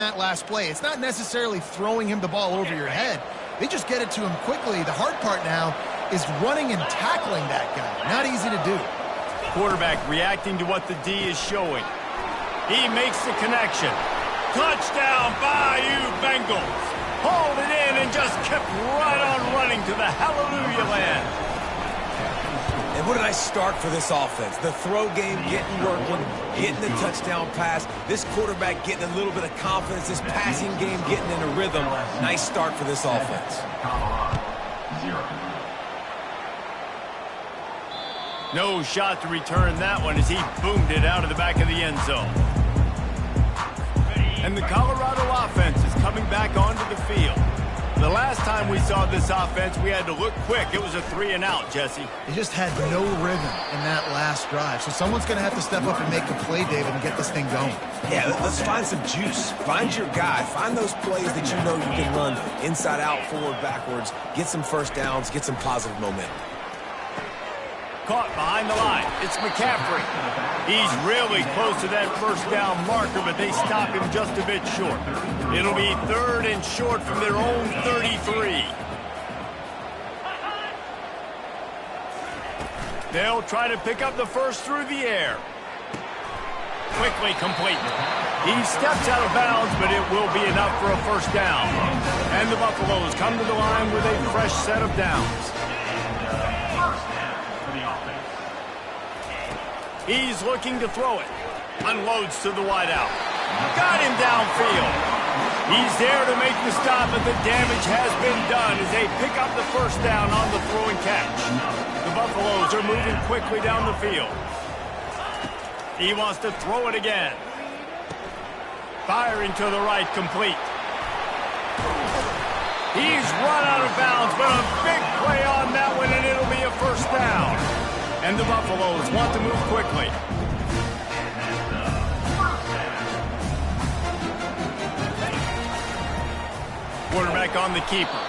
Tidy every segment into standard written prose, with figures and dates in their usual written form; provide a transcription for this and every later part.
that last play. It's not necessarily throwing him the ball over your head. They just get it to him quickly. The hard part now is running and tackling that guy. Not easy to do. Quarterback reacting to what the D is showing. He makes the connection. Touchdown, Bayou Bengals. Hauled it in and just kept right on running to the hallelujah land. And what did I start for this offense? The throw game getting working, getting the touchdown pass. This quarterback getting a little bit of confidence. This passing game getting in a rhythm. Nice start for this offense. No shot to return that one as he boomed it out of the back of the end zone. And the Colorado offense is coming back onto the field. The last time we saw this offense, we had to look quick. It was a 3-and-out, Jesse. They just had no rhythm in that last drive. So someone's going to have to step up and make a play, David, and get this thing going. Yeah, let's find some juice. Find your guy. Find those plays that you know you can run inside out, forward, backwards. Get some first downs. Get some positive momentum. Caught behind the line. It's McCaffrey. He's really close to that first down marker, but they stop him just a bit short. It'll be 3rd and short from their own 33. They'll try to pick up the first through the air. Quickly complete. He steps out of bounds, but it will be enough for a first down. And the Buffaloes come to the line with a fresh set of downs. He's looking to throw it. Unloads to the wideout. Got him downfield. He's there to make the stop, but the damage has been done as they pick up the first down on the throw and catch. The Buffaloes are moving quickly down the field. He wants to throw it again. Firing to the right, complete. He's run out of bounds, but a big play on that one, and it'll be a first down. And the Buffaloes want to move quickly. Quarterback on the keeper.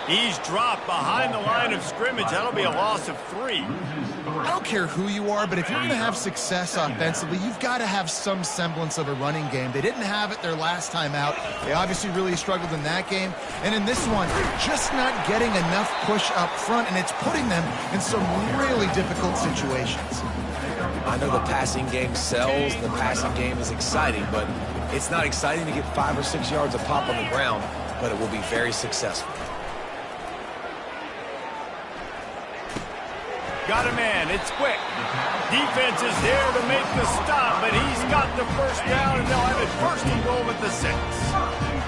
He's dropped behind the line of scrimmage. That'll be a loss of 3. I don't care who you are, but if you're going to have success offensively, you've got to have some semblance of a running game. They didn't have it their last time out. They obviously really struggled in that game. And in this one, just not getting enough push up front, and it's putting them in some really difficult situations. I know the passing game sells, the passing game is exciting, but it's not exciting to get 5 or 6 yards of pop on the ground, but it will be very successful. Got a man. It's quick. Defense is there to make the stop, but he's got the first down, and they'll have it 1st and goal at the 6.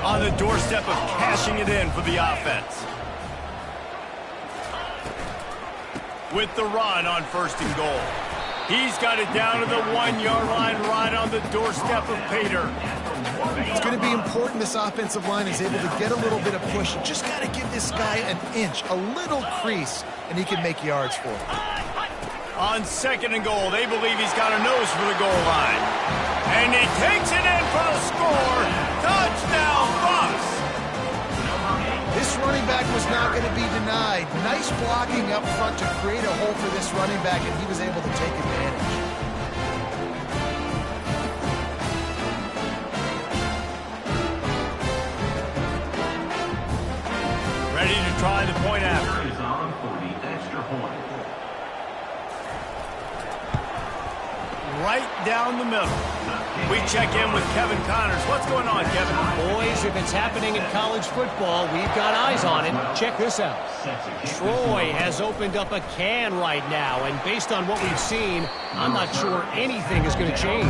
On the doorstep of cashing it in for the offense. With the run on 1st and goal. He's got it down to the 1-yard line right on the doorstep of Pater. It's going to be important this offensive line is able to get a little bit of push. You just got to give this guy an inch, a little crease, and he can make yards for it. On 2nd and goal, they believe he's got a nose for the goal line. And he takes it in for the score. Touchdown, Bucs! This running back was not going to be denied. Nice blocking up front to create a hole for this running back, and he was able to take advantage. Ready to try the point after. Right down the middle. We check in with Kevin Connors. What's going on, Kevin? Boys, if it's happening in college football, we've got eyes on it. Check this out. Troy has opened up a can right now, and based on what we've seen, I'm not sure anything is going to change.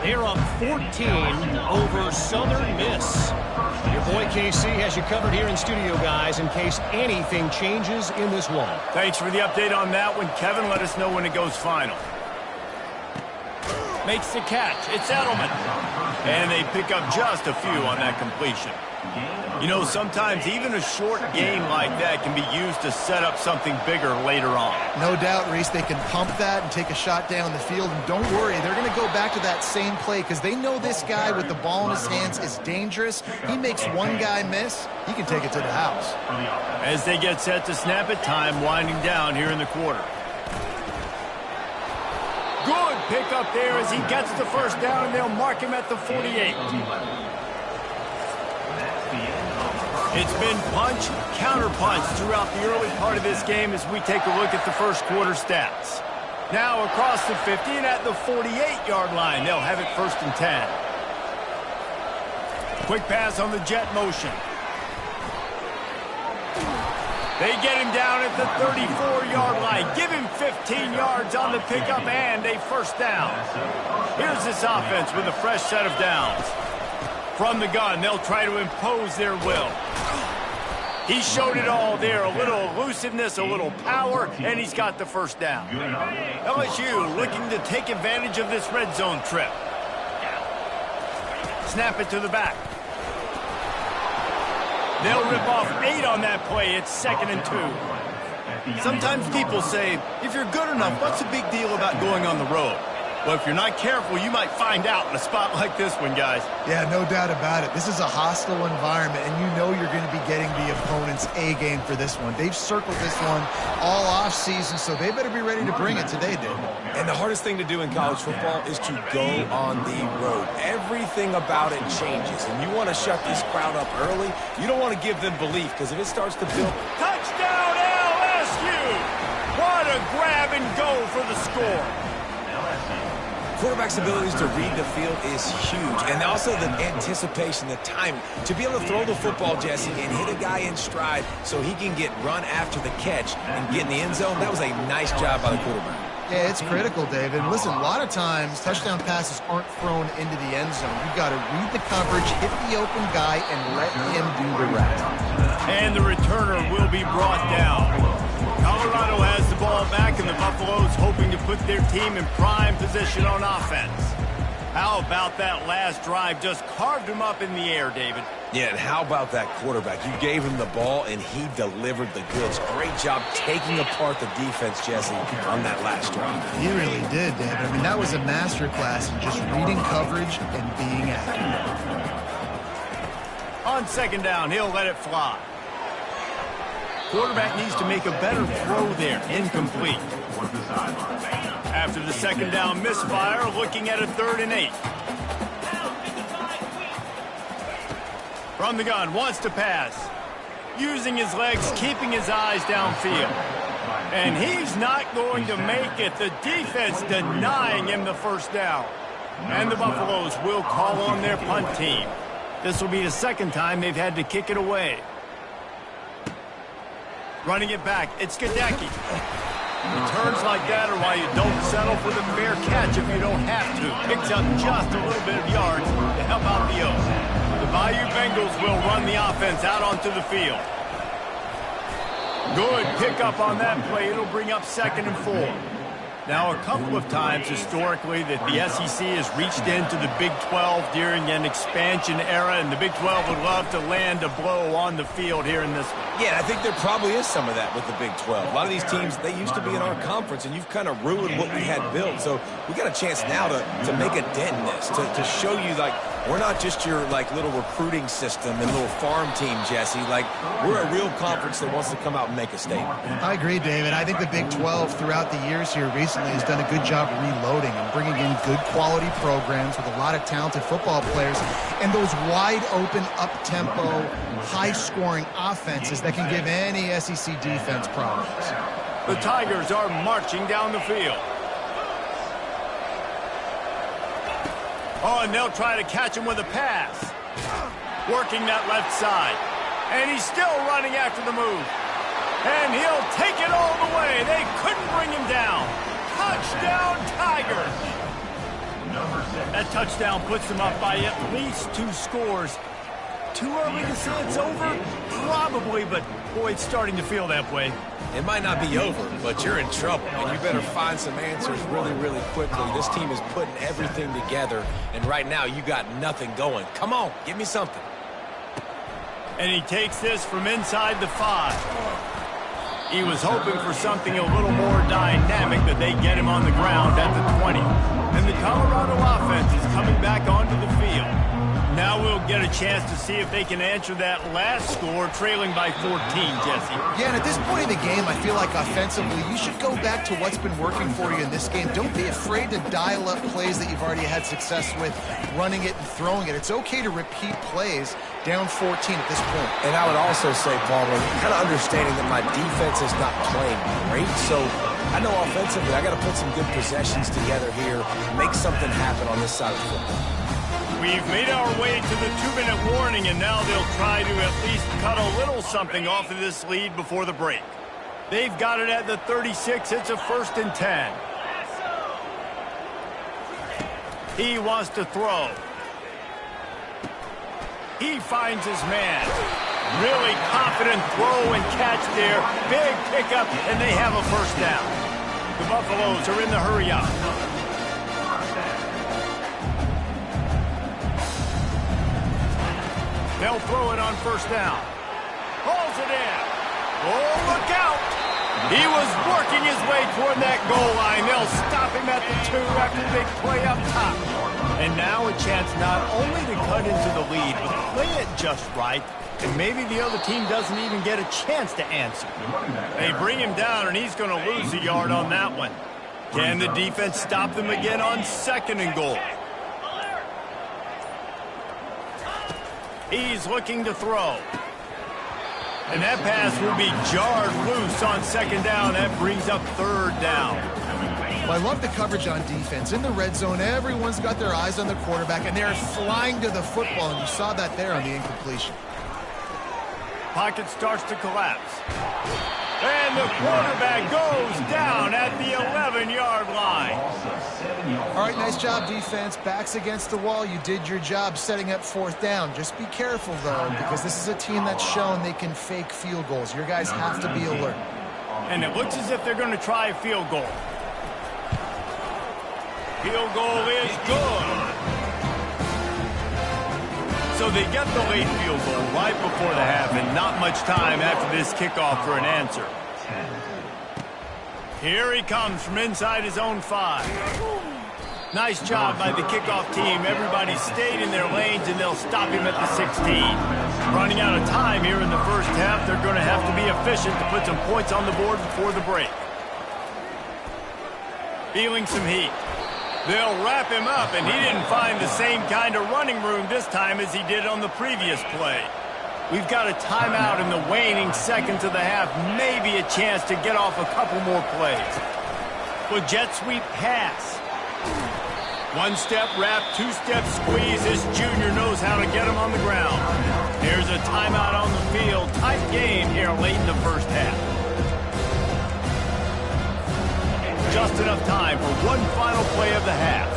They're up 14 over Southern Miss. Your boy KC has you covered here in studio, guys, in case anything changes in this one. Thanks for the update on that one, Kevin. Let us know when it goes final. Makes the catch. It's Edelman. And they pick up just a few on that completion. You know, sometimes even a short game like that can be used to set up something bigger later on. No doubt, Reese, they can pump that and take a shot down the field. And don't worry, they're going to go back to that same play because they know this guy with the ball in his hands is dangerous. He makes one guy miss, he can take it to the house. As they get set to snap it, time winding down here in the quarter. Good pick up there as he gets the first down, and they'll mark him at the 48. It's been punch, counter-punch throughout the early part of this game as we take a look at the first quarter stats. Now across the 50 and at the 48-yard line, they'll have it 1st and 10. Quick pass on the jet motion. They get him down at the 34-yard line. Give him 15 yards on the pickup and a 1st down. Here's this offense with a fresh set of downs. From the gun, they'll try to impose their will. He showed it all there. A little elusiveness, a little power, and he's got the 1st down. LSU looking to take advantage of this red zone trip. Snap it to the back. They'll rip off 8 on that play. It's 2nd and 2. Sometimes people say, if you're good enough, what's the big deal about going on the road? Well, if you're not careful, you might find out in a spot like this one, guys. Yeah, no doubt about it. This is a hostile environment, and you know you're going to be getting the opponent's A game for this one. They've circled this one all offseason, so they better be ready to bring it today, David. And the hardest thing to do in college football is to go on the road. Everything about it changes, and you want to shut this crowd up early. You don't want to give them belief, because if it starts to build... Touchdown, LSU! What a grab and go for the score. Quarterback's abilities to read the field is huge, and also the anticipation, the time to be able to throw the football, Jesse, and hit a guy in stride so he can get run after the catch and get in the end zone. That was a nice job by the quarterback. Yeah, it's critical, David. And listen, a lot of times touchdown passes aren't thrown into the end zone. You've got to read the coverage, hit the open guy, and let him do the rest. And the returner will be brought down. Colorado has the ball back, and the Buffaloes hoping to put their team in prime position on offense. How about that last drive? Just carved him up in the air, David. Yeah, and how about that quarterback? You gave him the ball, and he delivered the goods. Great job taking apart the defense, Jesse, on that last drive. He really did, David. I mean, that was a masterclass in just reading coverage and being accurate. On 2nd down, he'll let it fly. Quarterback needs to make a better throw there. Incomplete. After the 2nd down misfire, looking at a 3rd and 8. From the gun, wants to pass. Using his legs, keeping his eyes downfield. And he's not going to make it. The defense denying him the 1st down. And the Buffaloes will call on their punt team. This will be the 2nd time they've had to kick it away. Running it back, it's Gadecki. Returns like that are why you don't settle for the fair catch if you don't have to. Picks up just a little bit of yards to help out the O's. The Bayou Bengals will run the offense out onto the field. Good pickup on that play. It'll bring up 2nd and 4. Now, a couple of times historically that the SEC has reached into the Big 12 during an expansion era, and the Big 12 would love to land a blow on the field here in this one. Yeah, I think there probably is some of that with the Big 12. A lot of these teams, they used to be in our conference, and you've kind of ruined what we had built. So we got a chance now to make a dent in this, to show you, like, we're not just your, like, little recruiting system and little farm team, Jesse. Like, we're a real conference that wants to come out and make a statement. I agree, David. I think the Big 12 throughout the years here recently has done a good job reloading and bringing in good quality programs with a lot of talented football players and those wide-open, up-tempo, high-scoring offenses that can give any SEC defense problems. The Tigers are marching down the field. Oh, and they'll try to catch him with a pass. Working that left side. And he's still running after the move. And he'll take it all the way. They couldn't bring him down. Touchdown, Tigers. That touchdown puts them up by at least 2 scores. Too early to say it's over? Probably, but boy, it's starting to feel that way. It might not be over, but you're in trouble, and you better find some answers really, really quickly. This team is putting everything together, and right now you got nothing going. Come on, give me something. And he takes this from inside the 5. He was hoping for something a little more dynamic, but they get him on the ground at the 20. And the Colorado offense is coming back onto the field. Now we'll get a chance to see if they can answer that last score, trailing by 14, Jesse. Yeah, and at this point in the game, I feel like offensively, you should go back to what's been working for you in this game. Don't be afraid to dial up plays that you've already had success with, running it and throwing it. It's okay to repeat plays down 14 at this point. And I would also say, Palmer, kind of understanding that my defense is not playing great, so I know offensively I got to put some good possessions together here, make something happen on this side of the football. We've made our way to the 2-minute warning, and now they'll try to at least cut a little something off of this lead before the break. They've got it at the 36. It's a 1st and 10. He wants to throw. He finds his man. Really confident throw and catch there. Big pickup, and they have a 1st down. The Buffaloes are in the hurry up. They'll throw it on 1st down. Hauls it in. Oh, look out! He was working his way toward that goal line. They'll stop him at the 2 after the big play up top. And now a chance not only to cut into the lead, but play it just right. And maybe the other team doesn't even get a chance to answer. They bring him down, and he's going to lose a yard on that one. Can the defense stop them again on 2nd and goal? He's looking to throw. And that pass will be jarred loose on 2nd down. That brings up 3rd down. Well, I love the coverage on defense. In the red zone, everyone's got their eyes on the quarterback, and they're flying to the football, and you saw that there on the incompletion. Pocket starts to collapse. And the quarterback goes down at the 11-yard line. All right, nice job, defense. Backs against the wall. You did your job setting up 4th down. Just be careful, though, because this is a team that's shown they can fake field goals. Your guys have to be alert. And it looks as if they're going to try a field goal. Field goal is good. So they get the late field goal right before the half, and not much time after this kickoff for an answer. Here he comes from inside his own 5. Nice job by the kickoff team. Everybody stayed in their lanes, and they'll stop him at the 16. Running out of time here in the 1st half, they're going to have to be efficient to put some points on the board before the break. Feeling some heat. They'll wrap him up, and he didn't find the same kind of running room this time as he did on the previous play. We've got a timeout in the waning seconds of the half, maybe a chance to get off a couple more plays. Well, jet sweep pass. 1-step wrap, 2-step squeeze. This junior knows how to get him on the ground. Here's a timeout on the field. Tight game here late in the 1st half. Just enough time for one final play of the half.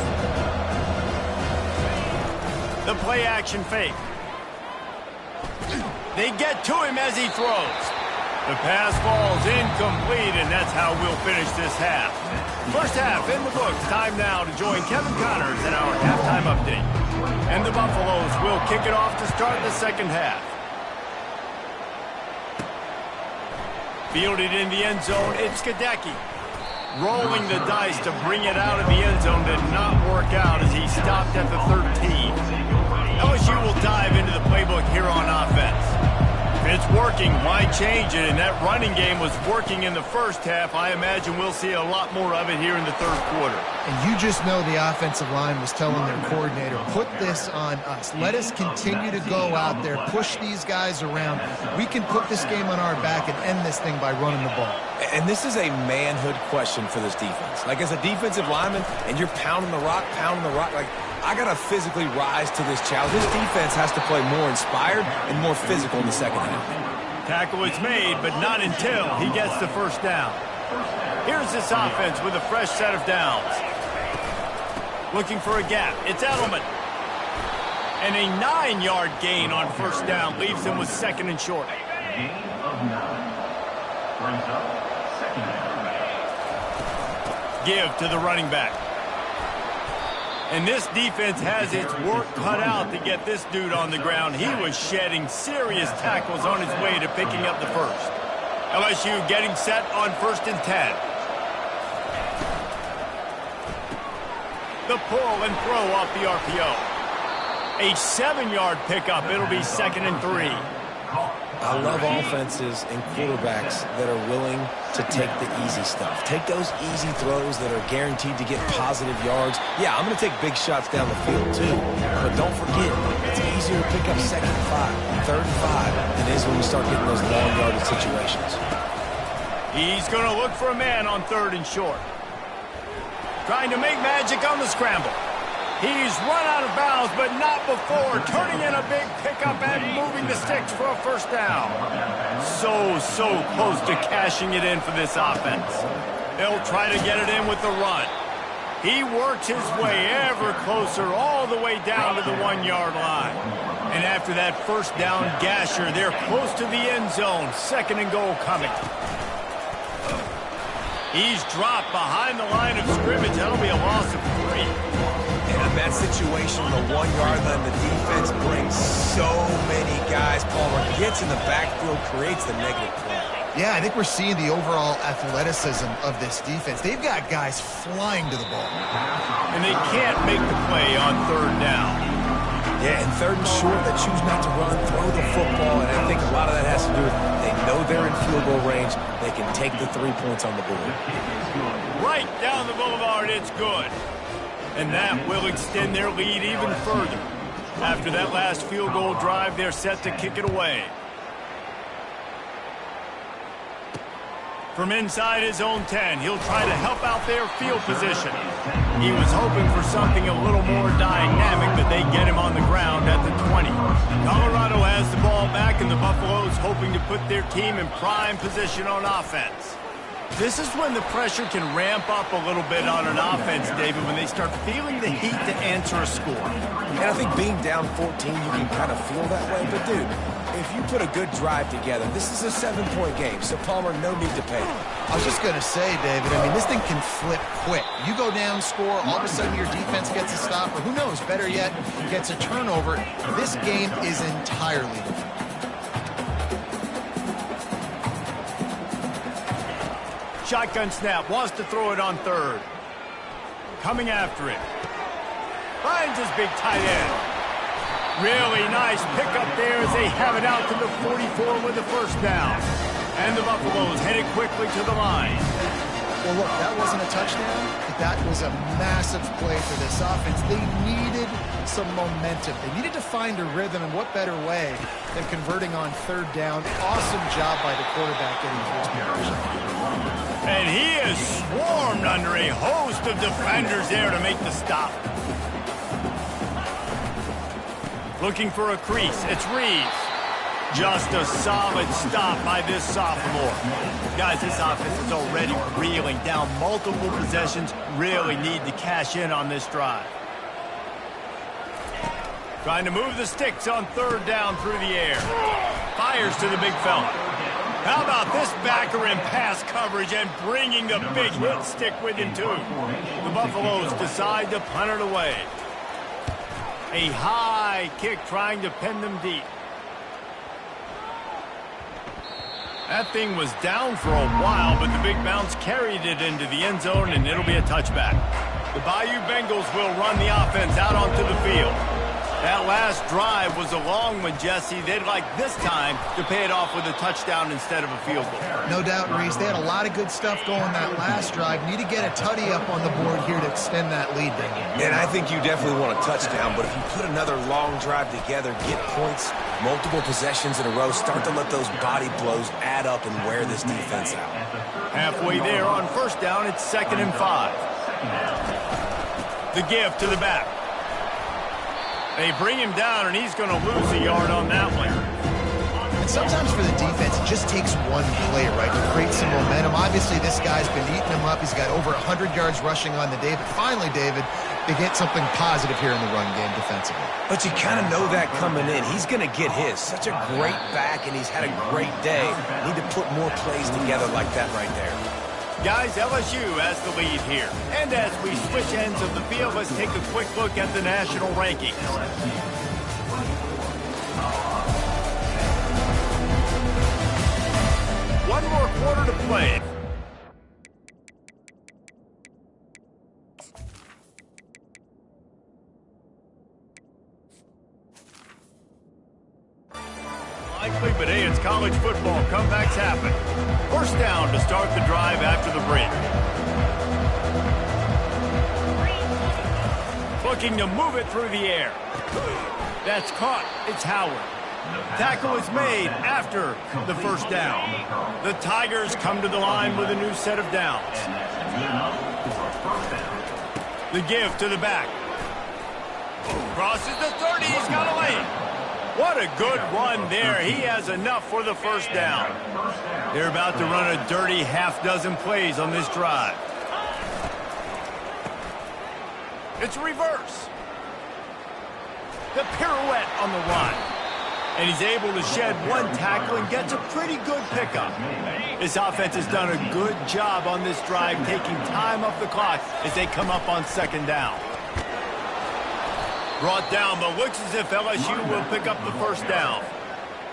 The play action fake. They get to him as he throws. The pass falls incomplete, and that's how we'll finish this half. 1st half in the books. Time now to join Kevin Connors in our halftime update. And the Buffaloes will kick it off to start the 2nd half. Fielded in the end zone, it's Skadecki. Rolling the dice to bring it out of the end zone did not work out as he stopped at the 13. LSU will dive into the playbook here on offense. If it's working, why change it? And that running game was working in the 1st half. I imagine we'll see a lot more of it here in the 3rd quarter. And you just know the offensive line was telling their coordinator, put this on us. Let us continue to go out there, push these guys around. We can put this game on our back and end this thing by running the ball. And this is a manhood question for this defense. Like, as a defensive lineman, and you're pounding the rock, like, I got to physically rise to this challenge. This defense has to play more inspired and more physical in the 2nd half. Tackle is made, but not until he gets the 1st down. Here's this offense with a fresh set of downs. Looking for a gap. It's Edelman. And a 9-yard gain on 1st down leaves him with 2nd and short. Give to the running back. And this defense has its work cut out to get this dude on the ground. He was shedding serious tackles on his way to picking up the 1st. LSU getting set on 1st and 10. The pull and throw off the RPO. A 7-yard pickup. It'll be 2nd and 3. I love offenses and quarterbacks that are willing to take the easy stuff. Take those easy throws that are guaranteed to get positive yards. Yeah, I'm going to take big shots down the field too. But don't forget, it's easier to pick up 2nd and 5, 3rd and 5 than it is when you start getting those long yardage situations. He's going to look for a man on 3rd and short. Trying to make magic on the scramble. He's run out of bounds, but not before turning in a big pickup and moving the sticks for a 1st down. So close to cashing it in for this offense. They'll try to get it in with the run. He works his way ever closer all the way down to the 1-yard line. And after that 1st down gasher, they're close to the end zone. 2nd and goal coming. He's dropped behind the line of scrimmage. That'll be a loss of 3. In that situation, the 1-yard line, the defense brings so many guys. Palmer gets in the backfield, creates the negative play. Yeah, I think we're seeing the overall athleticism of this defense. They've got guys flying to the ball. And they can't make the play on 3rd down. Yeah, and 3rd and short, they choose not to run, throw the football, and I think a lot of that has to do with they know they're in field goal range. They can take the 3 points on the board. Right down the boulevard, it's good. And that will extend their lead even further. After that last field goal drive, they're set to kick it away. From inside his own 10, he'll try to help out their field position. He was hoping for something a little more dynamic, but they get him on the ground at the 20. Colorado has the ball back, and the Buffaloes hoping to put their team in prime position on offense. This is when the pressure can ramp up a little bit on an offense, David, when they start feeling the heat to answer a score. And I think being down 14, you can kind of feel that way. But, dude, if you put a good drive together, this is a 7-point game, so Palmer, no need to panic. I was just going to say, David, I mean, this thing can flip quick. You go down, score, all of a sudden your defense gets a stop, or who knows, better yet, gets a turnover. This game is entirely different. Shotgun snap, wants to throw it on 3rd. Coming after it. Finds his big tight end. Really nice pickup there as they have it out to the 44 with the 1st down. And the Buffaloes headed quickly to the line. Well, look, that wasn't a touchdown, but that was a massive play for this offense. They needed some momentum. They needed to find a rhythm, and what better way than converting on 3rd down. Awesome job by the quarterback getting to his position. And he is swarmed under a host of defenders there to make the stop. Looking for a crease. It's Reeves. Just a solid stop by this sophomore. Guys, this offense is already reeling down multiple possessions. Really need to cash in on this drive. Trying to move the sticks on 3rd down through the air. Fires to the big fella. How about this backer in pass coverage and bringing the big hit stick with him, too? The Buffaloes decide to punt it away. A high kick trying to pin them deep. That thing was down for a while, but the big bounce carried it into the end zone, and it'll be a touchback. The Bayou Bengals will run the offense out onto the field. That last drive was a long one, Jesse. They'd like this time to pay it off with a touchdown instead of a field goal. No doubt, Reese. They had a lot of good stuff going that last drive. Need to get a tutty up on the board here to extend that lead down. And I think you definitely want a touchdown, but if you put another long drive together, get points, multiple possessions in a row, start to let those body blows add up and wear this defense out. Halfway there on 1st down, it's 2nd and 5. The give to the back. They bring him down, and he's going to lose a yard on that one. And sometimes for the defense, it just takes one play, right, to create some momentum. Obviously, this guy's been eating him up. He's got over 100 yards rushing on the day. But finally, David, they get something positive here in the run game defensively. But you kind of know that coming in. He's going to get his. Such a great back, and he's had a great day. Need to put more plays together like that right there. Guys, LSU has the lead here. And as we switch ends of the field, let's take a quick look at the national rankings. One more quarter to play. Likely, but hey, it's college football. Comebacks happen. First down to start the drive after the break. Looking to move it through the air. That's caught. It's Howard. Tackle is made after the first down. The Tigers come to the line with a new set of downs. The give to the back. Crosses the 30. He's got a lane. What a good run there. He has enough for the first down. They're about to run a dirty half-dozen plays on this drive. It's a reverse. The pirouette on the run. And he's able to shed one tackle and gets a pretty good pickup. This offense has done a good job on this drive, taking time off the clock as they come up on second down. Brought down, but looks as if LSU will pick up the first down.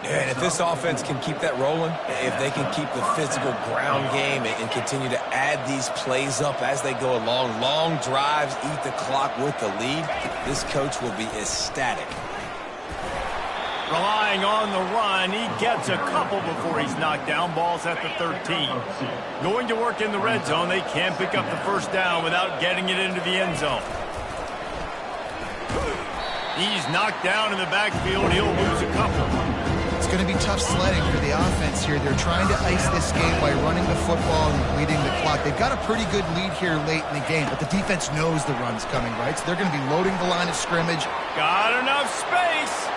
And if this offense can keep that rolling, if they can keep the physical ground game and continue to add these plays up as they go along, long drives, eat the clock with the lead, this coach will be ecstatic. Relying on the run, he gets a couple before he's knocked down. Ball's at the 13. Going to work in the red zone, they can't pick up the first down without getting it into the end zone. He's knocked down in the backfield. He'll lose a couple. It's going to be tough sledding for the offense here. They're trying to ice this game by running the football and bleeding the clock. They've got a pretty good lead here late in the game, but the defense knows the run's coming, right? So they're going to be loading the line of scrimmage. Got enough space.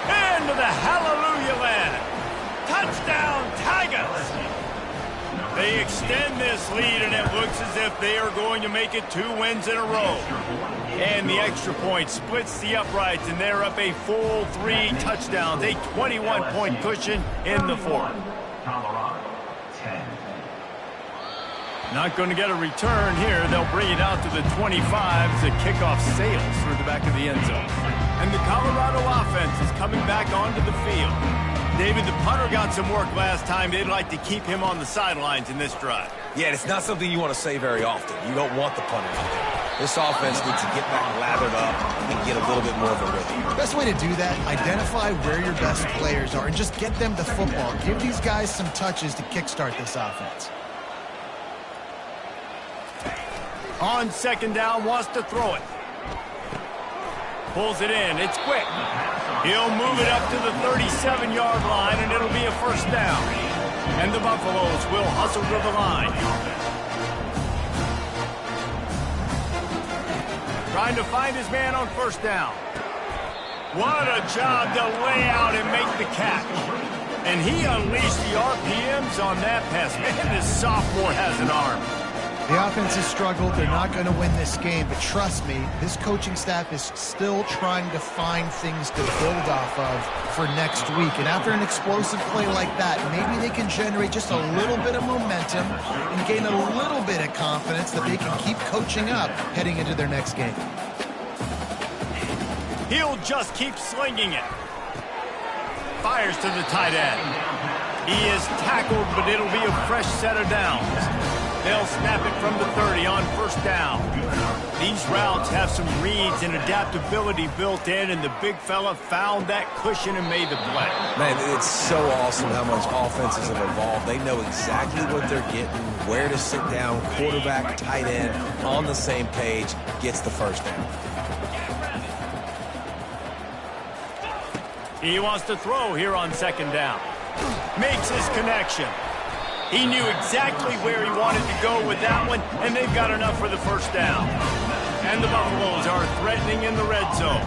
Into the hallelujah land. Touchdown, Tigers. They extend this lead, and it looks as if they are going to make it 2 wins in a row. And the extra point splits the uprights, and they're up a full 3 touchdowns, a 21-point cushion in the fourth. Not going to get a return here. They'll bring it out to the 25 as the kickoff sails through the back of the end zone. And the Colorado offense is coming back onto the field. David, the punter got some work last time. They'd like to keep him on the sidelines in this drive. Yeah, it's not something you want to say very often. You don't want the punter out there. This offense needs to get back lathered up and get a little bit more of a rhythm. The best way to do that, identify where your best players are and just get them the football. Give these guys some touches to kickstart this offense. On second down, wants to throw it. Pulls it in. It's quick. He'll move it up to the 37-yard line, and it'll be a first down. And the Buffaloes will hustle to the line. Trying to find his man on first down. What a job to lay out and make the catch. And he unleashed the RPMs on that pass. Man, this sophomore has an arm. The offense has struggled. They're not going to win this game, but trust me, this coaching staff is still trying to find things to build off of for next week. And after an explosive play like that, maybe they can generate just a little bit of momentum and gain a little bit of confidence that they can keep coaching up heading into their next game. He'll just keep slinging it. Fires to the tight end. He is tackled, but it'll be a fresh set of downs. They'll snap it from the 30 on first down. These routes have some reads and adaptability built in, and the big fella found that cushion and made the play. Man, it's so awesome how much offenses have evolved. They know exactly what they're getting, where to sit down, quarterback, tight end, on the same page, gets the first down. He wants to throw here on second down. Makes his connection. He knew exactly where he wanted to go with that one, and they've got enough for the first down. And the Buffaloes are threatening in the red zone.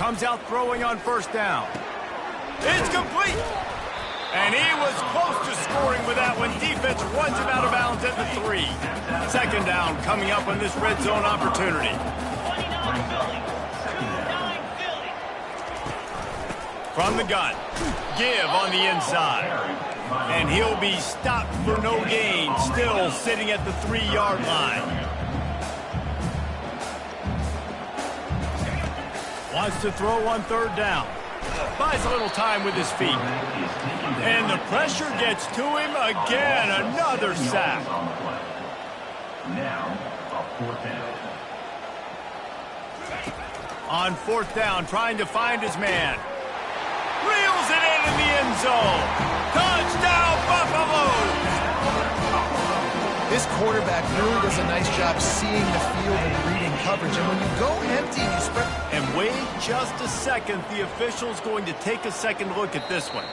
Comes out throwing on first down. It's complete. And he was close to scoring with that one. Defense runs him out of bounds at the 3. Second down coming up on this red zone opportunity. From the gun, give on the inside. And he'll be stopped for no gain, still sitting at the 3-yard line. Wants to throw on third down. Buys a little time with his feet. And the pressure gets to him again, another sack. Now, a fourth down. On fourth down, trying to find his man. Reels it in the end zone. Touchdown, Buffaloes! This quarterback really does a nice job seeing the field and reading coverage. And when you go empty, you spread... And wait just a second. The official's going to take a second look at this one.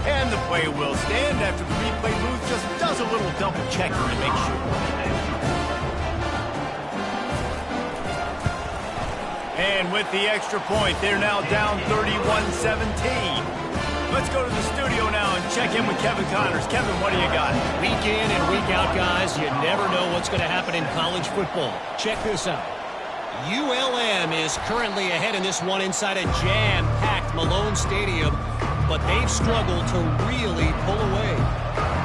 And the play will stand after the replay booth just does a little double checking to make sure. And with the extra point, they're now down 31-17. Let's go to the studio now and check in with Kevin Connors. Kevin, what do you got? Week in and week out, guys, you never know what's going to happen in college football. Check this out. ULM is currently ahead in this one inside a jam-packed Malone Stadium, but they've struggled to really pull away.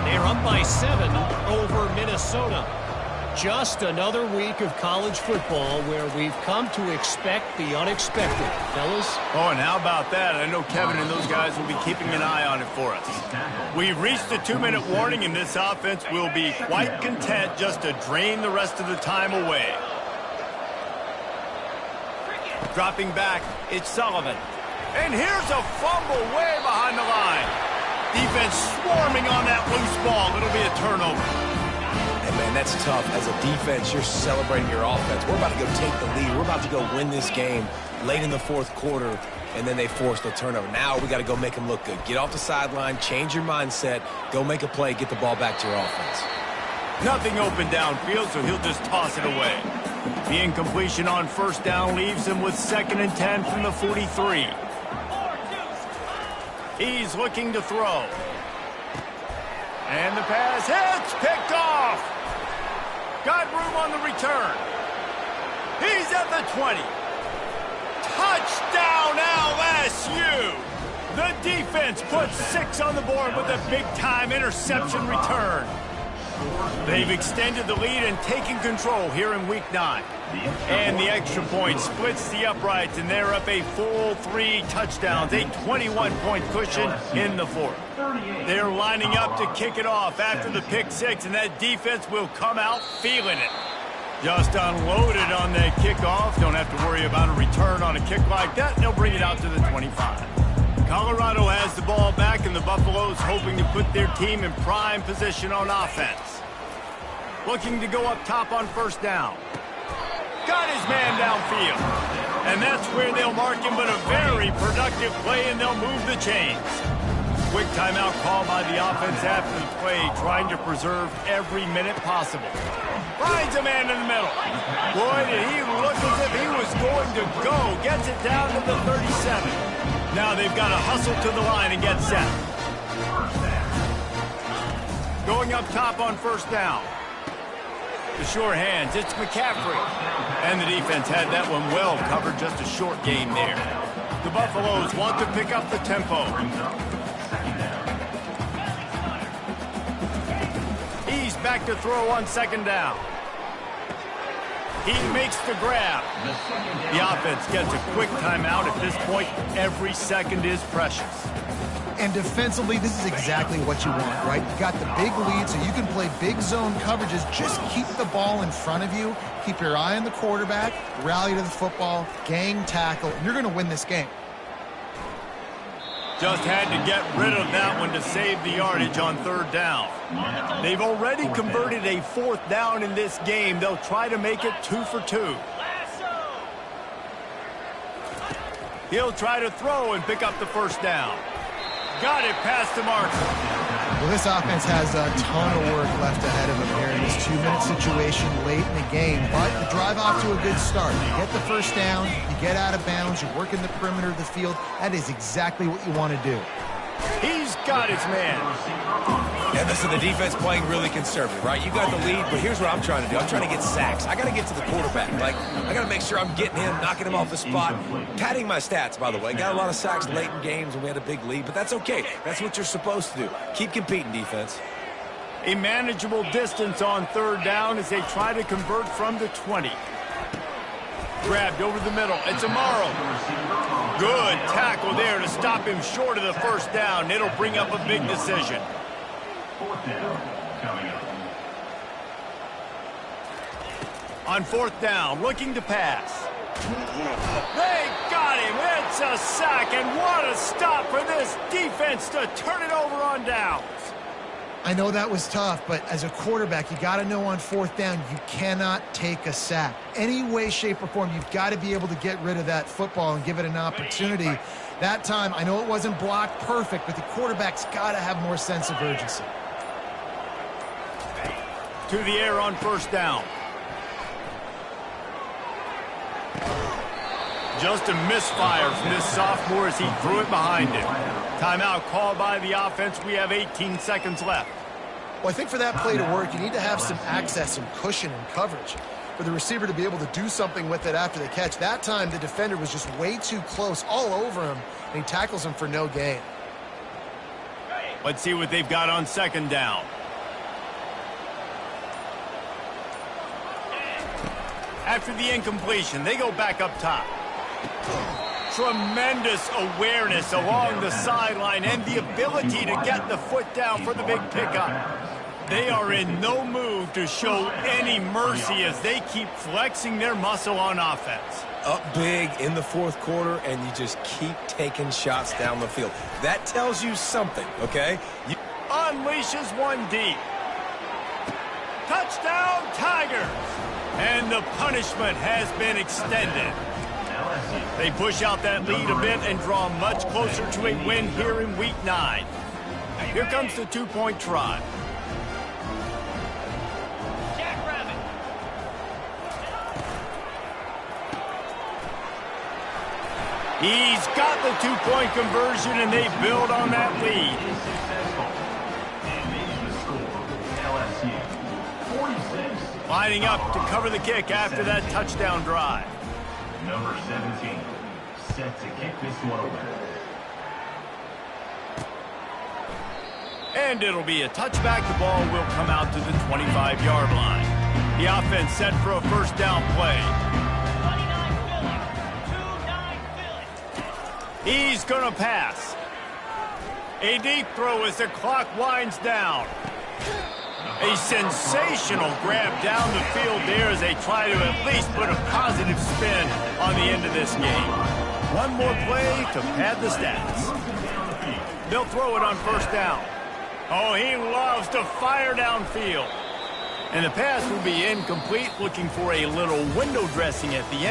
They're up by 7 over Minnesota. Just another week of college football where we've come to expect the unexpected, fellas. Oh, and how about that? I know Kevin and those guys will be keeping an eye on it for us. We've reached the 2-minute warning, and this offense will be quite content just to drain the rest of the time away. Dropping back, it's Sullivan. And here's a fumble way behind the line. Defense swarming on that loose ball. It'll be a turnover. And man, that's tough. As a defense, you're celebrating your offense. We're about to go take the lead. We're about to go win this game late in the fourth quarter, and then they forced a turnover. Now we got to go make them look good. Get off the sideline, change your mindset, go make a play, get the ball back to your offense. Nothing open downfield, so he'll just toss it away. The incompletion on first down leaves him with 2nd and 10 from the 43. He's looking to throw. And the pass hits, picked off. Got room on the return. He's at the 20. Touchdown, LSU. The defense puts 6 on the board with a big-time interception return. They've extended the lead and taken control here in Week 9. And the extra point splits the uprights, and they're up a full 3 touchdowns, a 21-point cushion in the fourth. They're lining up to kick it off after the pick 6, and that defense will come out feeling it. Just unloaded on that kickoff. Don't have to worry about a return on a kick like that. They'll bring it out to the 25. Colorado has the ball back, and the Buffaloes hoping to put their team in prime position on offense. Looking to go up top on first down. Got his man downfield. And that's where they'll mark him, but a very productive play, and they'll move the chains. Quick timeout call by the offense after the play, trying to preserve every minute possible. Finds a man in the middle. Boy, did he look as if he was going to go. Gets it down to the 37. Now they've got to hustle to the line and get set. Going up top on first down. The sure hands, it's McCaffrey. And the defense had that one well covered, just a short game there. The Buffaloes want to pick up the tempo. He's back to throw on second down. He makes the grab. The offense gets a quick timeout. At this point, every second is precious. And defensively, this is exactly what you want, right? You got the big lead, so you can play big zone coverages. Just keep the ball in front of you. Keep your eye on the quarterback. Rally to the football. Gang tackle. You're going to win this game. Just had to get rid of that one to save the yardage on third down. They've already converted a fourth down in this game. They'll try to make it 2 for 2. He'll try to throw and pick up the first down. Got it past the mark. Well, this offense has a ton of work left ahead of them here in this 2-minute situation late in the game. But you drive off to a good start. You get the first down, you get out of bounds, you work in the perimeter of the field. That is exactly what you want to do. He's got his man. And listen, the defense playing really conservative, right? You got the lead, but here's what I'm trying to do. I'm trying to get sacks. I got to get to the quarterback. Like, I got to make sure I'm getting him, knocking him off the spot. Padding my stats, by the way. Got a lot of sacks late in games when we had a big lead, but that's okay. That's what you're supposed to do. Keep competing, defense. A manageable distance on third down as they try to convert from the 20. Grabbed over the middle. It's Amaro. Good tackle there to stop him short of the first down. It'll bring up a big decision. On 4th down, looking to pass. They got him. It's a sack, and what a stop for this defense to turn it over on downs. I know that was tough, but as a quarterback, you got to know on 4th down, you cannot take a sack. Any way, shape, or form, you've got to be able to get rid of that football and give it an opportunity. That time, I know it wasn't blocked perfect, but the quarterback's got to have more sense of urgency. To the air on 1st down. Just a misfire from this sophomore as he threw it behind him. Timeout called by the offense. We have 18 seconds left. Well, I think for that play to work, you need to have some access and cushion and coverage for the receiver to be able to do something with it after the catch. That time, the defender was just way too close, all over him, and he tackles him for no gain. Let's see what they've got on 2nd down. After the incompletion, they go back up top. Tremendous awareness along the sideline and the ability to get the foot down for the big pickup. They are in no mood to show any mercy as they keep flexing their muscle on offense. Up big in the 4th quarter, and you just keep taking shots down the field. That tells you something, okay? Unleashes one deep. Touchdown, Tigers! And the punishment has been extended. They push out that lead a bit and draw much closer to a win here in Week 9. Here comes the 2-point try. He's got the 2-point conversion, and they build on that lead. Lining up to cover the kick after that touchdown drive. Number 17, set to kick this one away. And it'll be a touchback. The ball will come out to the 25-yard line. The offense set for a 1st down play. 29 Philly. He's going to pass. A deep throw as the clock winds down. A sensational grab down the field there as they try to at least put a positive spin on the end of this game. One more play to pad the stats. They'll throw it on 1st down. Oh, he loves to fire downfield. And the pass will be incomplete, looking for a little window dressing at the end.